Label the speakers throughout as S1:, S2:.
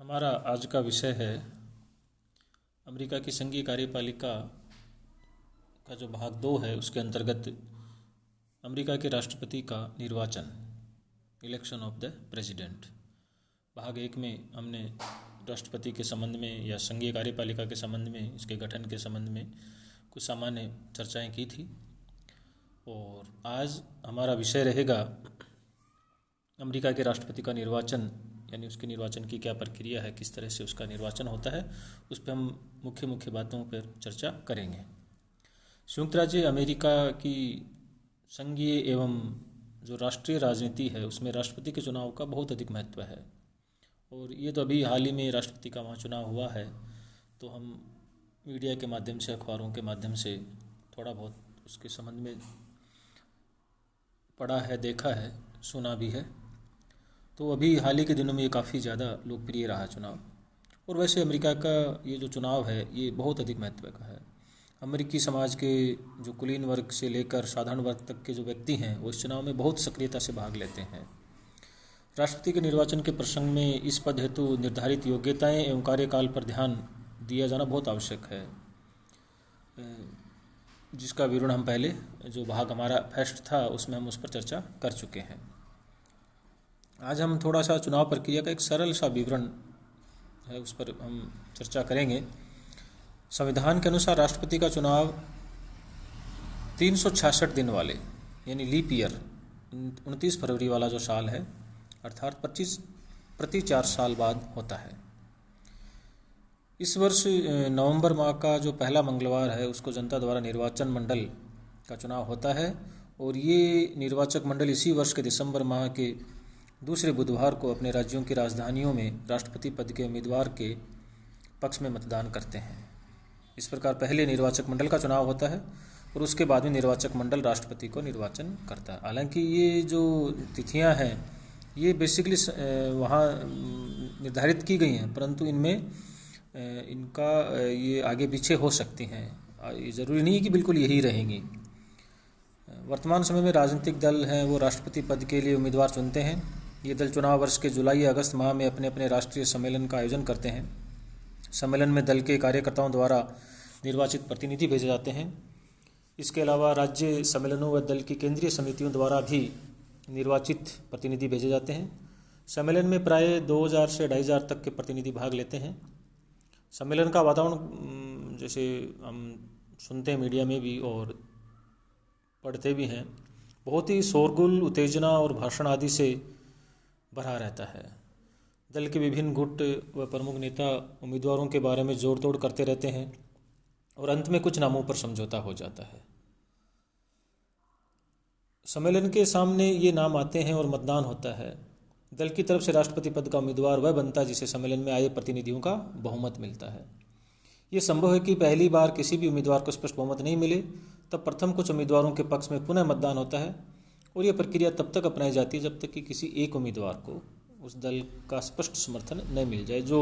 S1: हमारा आज का विषय है अमेरिका की संघीय कार्यपालिका का जो भाग 2 है उसके अंतर्गत अमेरिका के राष्ट्रपति का निर्वाचन, इलेक्शन ऑफ द प्रेसिडेंट। भाग 1 में हमने राष्ट्रपति के संबंध में या संघीय कार्यपालिका के संबंध में, इसके गठन के संबंध में कुछ सामान्य चर्चाएं की थी और आज हमारा विषय रहेगा अमेरिका के राष्ट्रपति का निर्वाचन, यानी उसके निर्वाचन की क्या प्रक्रिया है, किस तरह से उसका निर्वाचन होता है, उस पर हम मुख्य बातों पर चर्चा करेंगे। संयुक्त राज्य अमेरिका की संघीय एवं जो राष्ट्रीय राजनीति है उसमें राष्ट्रपति के चुनाव का बहुत अधिक महत्व है और ये तो अभी हाल ही में राष्ट्रपति का वहाँ चुनाव हुआ है, तो हम मीडिया के माध्यम से, अखबारों के माध्यम से थोड़ा बहुत उसके संबंध में पढ़ा है, देखा है, सुना भी है। तो अभी हाल ही के दिनों में ये काफ़ी ज़्यादा लोकप्रिय रहा चुनाव। और वैसे अमेरिका का ये जो चुनाव है ये बहुत अधिक महत्व का है। अमेरिकी समाज के जो कुलीन वर्ग से लेकर साधारण वर्ग तक के जो व्यक्ति हैं वो इस चुनाव में बहुत सक्रियता से भाग लेते हैं। राष्ट्रपति के निर्वाचन के प्रसंग में इस पद हेतु निर्धारित योग्यताएं एवं कार्यकाल पर ध्यान दिया जाना बहुत आवश्यक है, जिसका विवरण हम पहले जो भाग हमारा फर्स्ट था उसमें हम उस पर चर्चा कर चुके हैं। आज हम थोड़ा सा चुनाव प्रक्रिया का एक सरल सा विवरण है उस पर हम चर्चा करेंगे। संविधान के अनुसार राष्ट्रपति का चुनाव 366 दिन वाले यानी लीप ईयर 29 फरवरी वाला जो साल है अर्थात 25 प्रति 4 साल बाद होता है। इस वर्ष नवंबर माह का जो पहला मंगलवार है उसको जनता द्वारा निर्वाचन मंडल का चुनाव होता है और ये निर्वाचक मंडल इसी वर्ष के दिसंबर माह के दूसरे बुधवार को अपने राज्यों की राजधानियों में राष्ट्रपति पद के उम्मीदवार के पक्ष में मतदान करते हैं। इस प्रकार पहले निर्वाचक मंडल का चुनाव होता है और उसके बाद में निर्वाचक मंडल राष्ट्रपति को निर्वाचन करता है। हालांकि ये जो तिथियां हैं ये बेसिकली वहाँ निर्धारित की गई हैं, परंतु इनमें इनका ये आगे पीछे हो सकती हैं। ये ज़रूरी नहीं कि बिल्कुल यही रहेंगी। वर्तमान समय में राजनीतिक दल हैं वो राष्ट्रपति पद के लिए उम्मीदवार चुनते हैं। ये दल चुनाव वर्ष के जुलाई या अगस्त माह में अपने अपने राष्ट्रीय सम्मेलन का आयोजन करते हैं। सम्मेलन में दल के कार्यकर्ताओं द्वारा निर्वाचित प्रतिनिधि भेजे जाते हैं। इसके अलावा राज्य सम्मेलनों व दल की केंद्रीय समितियों द्वारा भी निर्वाचित प्रतिनिधि भेजे जाते हैं। सम्मेलन में प्राय 2000 से 2500 तक के प्रतिनिधि भाग लेते हैं। सम्मेलन का वातावरण जैसे हम सुनते हैं मीडिया में भी और पढ़ते भी हैं, बहुत ही शोरगुल, उत्तेजना और भाषण आदि से भरा रहता है। दल के विभिन्न गुट व प्रमुख नेता उम्मीदवारों के बारे में जोड़ तोड़ करते रहते हैं और अंत में कुछ नामों पर समझौता हो जाता है। सम्मेलन के सामने ये नाम आते हैं और मतदान होता है। दल की तरफ से राष्ट्रपति पद का उम्मीदवार वह बनता है जिसे सम्मेलन में आए प्रतिनिधियों का बहुमत मिलता है। ये संभव है कि पहली बार किसी भी उम्मीदवार को स्पष्ट बहुमत नहीं मिले, तब प्रथम कुछ उम्मीदवारों के पक्ष में पुनः मतदान होता है और यह प्रक्रिया तब तक अपनाई जाती है जब तक कि किसी एक उम्मीदवार को उस दल का स्पष्ट समर्थन न मिल जाए जो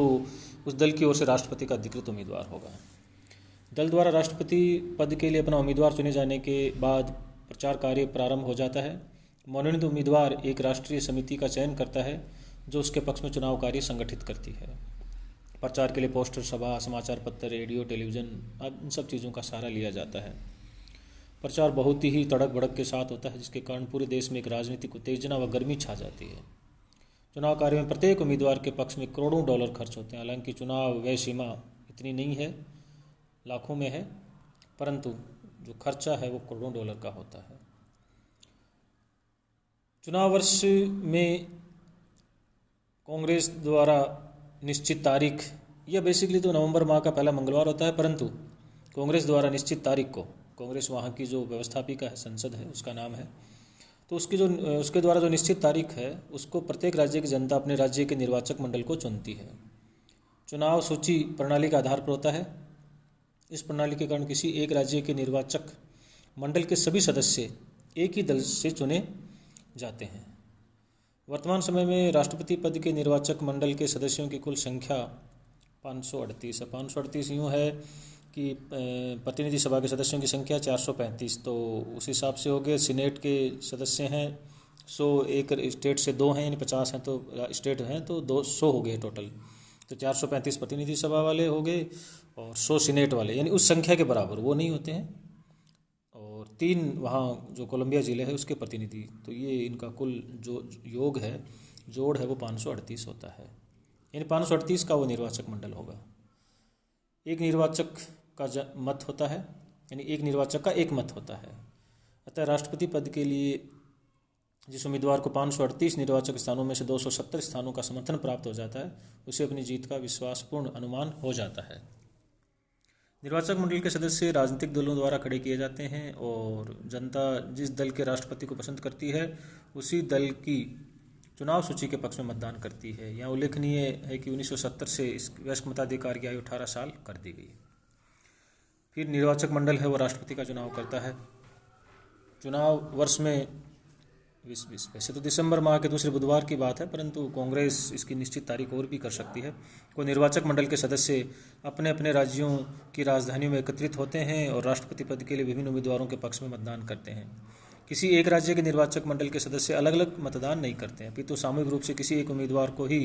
S1: उस दल की ओर से राष्ट्रपति का अधिकृत उम्मीदवार होगा। दल द्वारा राष्ट्रपति पद के लिए अपना उम्मीदवार चुने जाने के बाद प्रचार कार्य प्रारंभ हो जाता है। मनोनीत उम्मीदवार एक राष्ट्रीय समिति का चयन करता है जो उसके पक्ष में चुनाव कार्य संगठित करती है। प्रचार के लिए पोस्टर, सभा, समाचार पत्र, रेडियो, टेलीविज़न, इन सब चीज़ों का सहारा लिया जाता है। प्रचार बहुत ही तड़क भड़क के साथ होता है जिसके कारण पूरे देश में एक राजनीतिक उत्तेजना व गर्मी छा जाती है। चुनाव कार्य में प्रत्येक उम्मीदवार के पक्ष में करोड़ों डॉलर खर्च होते हैं। हालांकि चुनाव व्यय सीमा इतनी नहीं है, लाखों में है, परंतु जो खर्चा है वो करोड़ों डॉलर का होता है। चुनाव वर्ष में कांग्रेस द्वारा निश्चित तारीख, यह बेसिकली तो नवंबर माह का पहला मंगलवार होता है, परंतु कांग्रेस द्वारा निश्चित तारीख को, कांग्रेस वहाँ की जो व्यवस्थापिका है, संसद है उसका नाम है, तो उसके द्वारा जो निश्चित तारीख है उसको प्रत्येक राज्य की जनता अपने राज्य के निर्वाचक मंडल को चुनती है। चुनाव सूची प्रणाली के आधार पर होता है। इस प्रणाली के कारण किसी एक राज्य के निर्वाचक मंडल के सभी सदस्य एक ही दल से चुने जाते हैं। वर्तमान समय में राष्ट्रपति पद के निर्वाचक मंडल के सदस्यों की कुल संख्या 538 है। 538 यूँ है कि प्रतिनिधि सभा के सदस्यों की संख्या 435, तो उस हिसाब से हो गए। सीनेट के सदस्य हैं 100, एक स्टेट से 2 हैं यानी 50 हैं, तो स्टेट हैं तो 200 हो गए टोटल। तो 435 प्रतिनिधि सभा वाले हो गए और 100 सीनेट वाले, यानी उस संख्या के बराबर वो नहीं होते हैं। और 3 वहाँ जो कोलंबिया ज़िले है उसके प्रतिनिधि, तो ये इनका कुल जो योग है, जोड़ है, वो 538 होता है। यानी 538 का वो निर्वाचक मंडल होगा। एक निर्वाचक का मत होता है, यानी एक निर्वाचक का एक मत होता है। अतः राष्ट्रपति पद के लिए जिस उम्मीदवार को 538 निर्वाचक स्थानों में से 270 स्थानों का समर्थन प्राप्त हो जाता है, उसे अपनी जीत का विश्वासपूर्ण अनुमान हो जाता है। निर्वाचक मंडल के सदस्य राजनीतिक दलों द्वारा खड़े किए जाते हैं और जनता जिस दल के राष्ट्रपति को पसंद करती है उसी दल की चुनाव सूची के पक्ष में मतदान करती है। यहाँ उल्लेखनीय है कि 1970 से इस वयस्क मताधिकार की आयु 18 साल कर दी गई। फिर निर्वाचक मंडल है वो राष्ट्रपति का चुनाव करता है। चुनाव वर्ष में 2020, वैसे तो दिसंबर माह के दूसरे बुधवार की बात है, परंतु कांग्रेस इसकी निश्चित तारीख और भी कर सकती है। को निर्वाचक मंडल के सदस्य अपने अपने राज्यों की राजधानियों में एकत्रित होते हैं और राष्ट्रपति पद के लिए विभिन्न उम्मीदवारों के पक्ष में मतदान करते हैं। किसी एक राज्य के निर्वाचक मंडल के सदस्य अलग अलग मतदान नहीं करते हैं, अपितु सामूहिक रूप से किसी एक उम्मीदवार को ही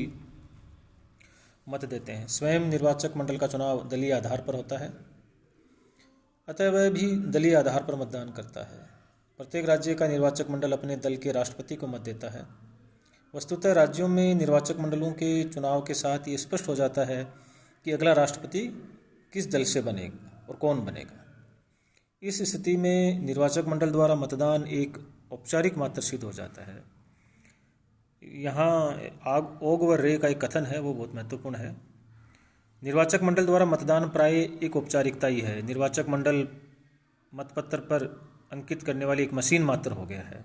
S1: मत देते हैं। स्वयं निर्वाचक मंडल का चुनाव दलीय आधार पर होता है, अतः वह भी दलीय आधार पर मतदान करता है। प्रत्येक राज्य का निर्वाचक मंडल अपने दल के राष्ट्रपति को मत देता है। वस्तुतः राज्यों में निर्वाचक मंडलों के चुनाव के साथ ये स्पष्ट हो जाता है कि अगला राष्ट्रपति किस दल से बनेगा और कौन बनेगा। इस स्थिति में निर्वाचक मंडल द्वारा मतदान एक औपचारिक मात्र सिद्ध हो जाता है। यहाँ ओग व रे का एक कथन है, वो बहुत महत्वपूर्ण है। निर्वाचक मंडल द्वारा मतदान प्राय एक औपचारिकता ही है। निर्वाचक मंडल मतपत्र पर अंकित करने वाली एक मशीन मात्र हो गया है।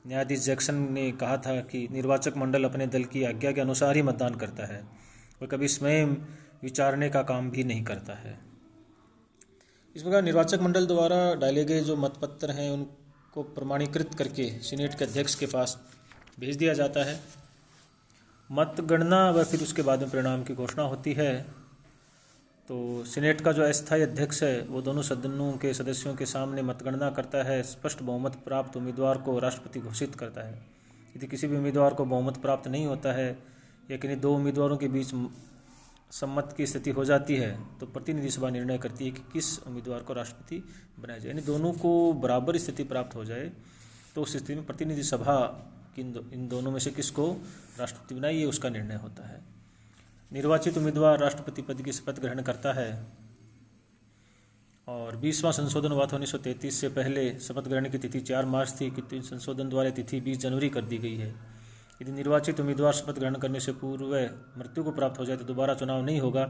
S1: न्यायाधीश जैक्सन ने कहा था कि निर्वाचक मंडल अपने दल की आज्ञा के अनुसार ही मतदान करता है, वह कभी स्वयं विचारने का काम भी नहीं करता है। इस प्रकार निर्वाचक मंडल द्वारा डाले गए जो मतपत्र हैं उनको प्रमाणीकृत करके सीनेट के अध्यक्ष के पास भेज दिया जाता है। मतगणना व फिर उसके बाद में परिणाम की घोषणा होती है। तो सीनेट का जो अस्थायी अध्यक्ष है वो दोनों सदनों के सदस्यों के सामने मतगणना करता है। स्पष्ट बहुमत प्राप्त उम्मीदवार को राष्ट्रपति घोषित करता है। यदि किसी भी उम्मीदवार को बहुमत प्राप्त नहीं होता है या किन्हीं दो उम्मीदवारों के बीच सम्मत की स्थिति हो जाती है तो प्रतिनिधि सभा निर्णय करती है कि किस उम्मीदवार को राष्ट्रपति बनाया जाए। यानी दोनों को बराबर स्थिति प्राप्त हो जाए तो उस स्थिति में प्रतिनिधि सभा इन दोनों में से किसको राष्ट्रपति बनाइए उसका निर्णय होता है। निर्वाचित उम्मीदवार राष्ट्रपति पद की शपथ ग्रहण करता है और 20वां संशोधन हुआ था 1933 से पहले शपथ ग्रहण की तिथि 4 मार्च थी, कि संशोधन द्वारा तिथि 20 जनवरी कर दी गई है। यदि निर्वाचित उम्मीदवार शपथ ग्रहण करने से पूर्व मृत्यु को प्राप्त हो जाए तो दोबारा चुनाव नहीं होगा,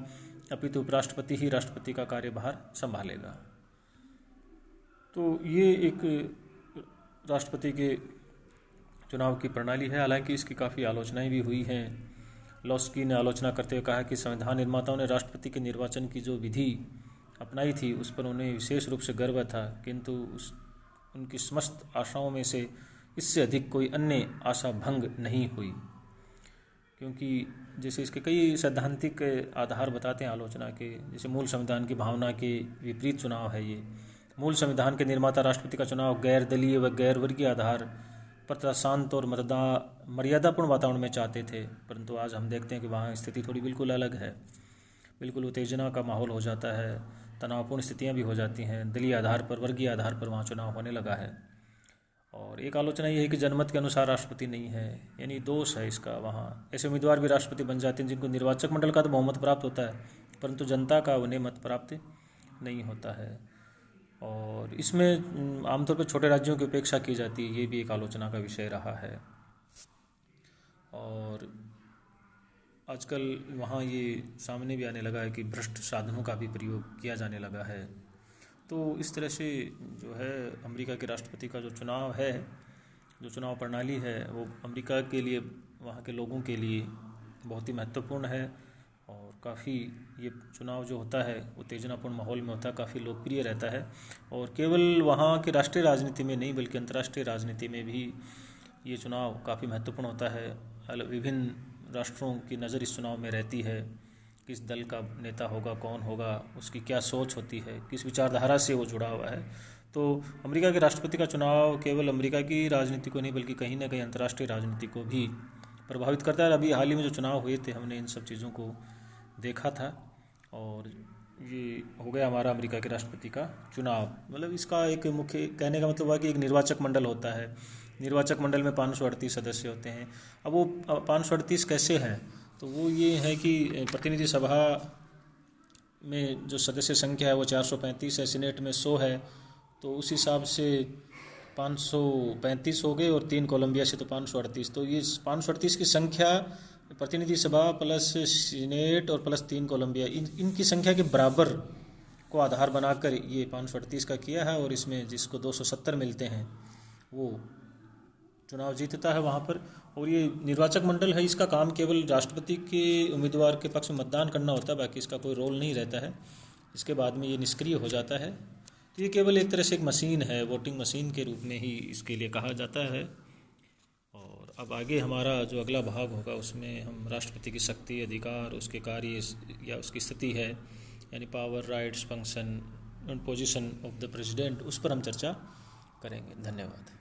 S1: अपितु उपराष्ट्रपति ही राष्ट्रपति का कार्यभार संभालेगा। तो ये एक राष्ट्रपति के चुनाव की प्रणाली है। हालांकि इसकी काफ़ी आलोचनाएं भी हुई हैं। लॉस्की ने आलोचना करते हुए कहा कि संविधान निर्माताओं ने राष्ट्रपति के निर्वाचन की जो विधि अपनाई थी उस पर उन्हें विशेष रूप से गर्व था, किंतु उनकी समस्त आशाओं में से इससे अधिक कोई अन्य आशा भंग नहीं हुई, क्योंकि जैसे इसके कई सैद्धांतिक आधार बताते हैं आलोचना के। जैसे मूल संविधान की भावना के विपरीत चुनाव है ये। मूल संविधान के निर्माता राष्ट्रपति का चुनाव गैर दलीय व गैर वर्गीय आधार पर शांत और मर्यादापूर्ण वातावरण में चाहते थे, परंतु आज हम देखते हैं कि वहाँ स्थिति थोड़ी बिल्कुल अलग है। बिल्कुल उत्तेजना का माहौल हो जाता है, तनावपूर्ण स्थितियाँ भी हो जाती हैं। दलीय आधार पर, वर्गीय आधार पर वहाँ चुनाव होने लगा है। और एक आलोचना ये है कि जनमत के अनुसार राष्ट्रपति नहीं है, यानी दोष है इसका। वहाँ ऐसे उम्मीदवार भी राष्ट्रपति बन जाते हैं जिनको निर्वाचक मंडल का तो बहुमत प्राप्त होता है, परंतु जनता का उन्हें मत प्राप्त नहीं होता है। और इसमें आमतौर पर छोटे राज्यों की उपेक्षा की जाती है, ये भी एक आलोचना का विषय रहा है। और आजकल वहाँ ये सामने भी आने लगा है कि भ्रष्ट साधनों का भी प्रयोग किया जाने लगा है। तो इस तरह से जो है अमेरिका के राष्ट्रपति का जो चुनाव है, जो चुनाव प्रणाली है, वो अमेरिका के लिए, वहाँ के लोगों के लिए बहुत ही महत्वपूर्ण है। और काफ़ी ये चुनाव जो होता है उत्तेजनापूर्ण माहौल में होता है, काफ़ी लोकप्रिय रहता है। और केवल वहाँ की राष्ट्रीय राजनीति में नहीं बल्कि अंतर्राष्ट्रीय राजनीति में भी ये चुनाव काफ़ी महत्वपूर्ण होता है। विभिन्न राष्ट्रों की नज़र इस चुनाव में रहती है, किस दल का नेता होगा, कौन होगा, उसकी क्या सोच होती है, किस विचारधारा से वो जुड़ा हुआ है। तो अमेरिका के राष्ट्रपति का चुनाव केवल अमेरिका की राजनीति को नहीं बल्कि कहीं ना कहीं अंतर्राष्ट्रीय राजनीति को भी प्रभावित करता है। अभी हाल ही में जो चुनाव हुए थे, हमने इन सब चीज़ों को देखा था। और ये हो गया हमारा अमेरिका के राष्ट्रपति का चुनाव। मतलब इसका एक मुख्य कहने का मतलब हुआ कि एक निर्वाचक मंडल होता है। निर्वाचक मंडल में 538 सदस्य होते हैं। अब वो 538 कैसे हैं, तो वो ये है कि प्रतिनिधि सभा में जो सदस्य संख्या है वो 435 है, सीनेट में 100 है, तो उस हिसाब से 535 हो गए, और 3 कोलंबिया से तो 538। तो ये 538 की संख्या प्रतिनिधि सभा प्लस सीनेट और प्लस 3 कोलंबिया, इनकी संख्या के बराबर को आधार बनाकर ये 538 का किया है। और इसमें जिसको 270 मिलते हैं वो चुनाव जीतता है वहाँ पर। और ये निर्वाचक मंडल है, इसका काम केवल राष्ट्रपति के उम्मीदवार के पक्ष में मतदान करना होता है, बाकी इसका कोई रोल नहीं रहता है। इसके बाद में ये निष्क्रिय हो जाता है। तो ये केवल एक तरह से एक मशीन है, वोटिंग मशीन के रूप में ही इसके लिए कहा जाता है। और अब आगे हमारा जो अगला भाग होगा उसमें हम राष्ट्रपति की शक्ति, अधिकार, उसके कार्य या उसकी स्थिति है, यानी power, rights, function and position of the president, उस पर हम चर्चा करेंगे। धन्यवाद।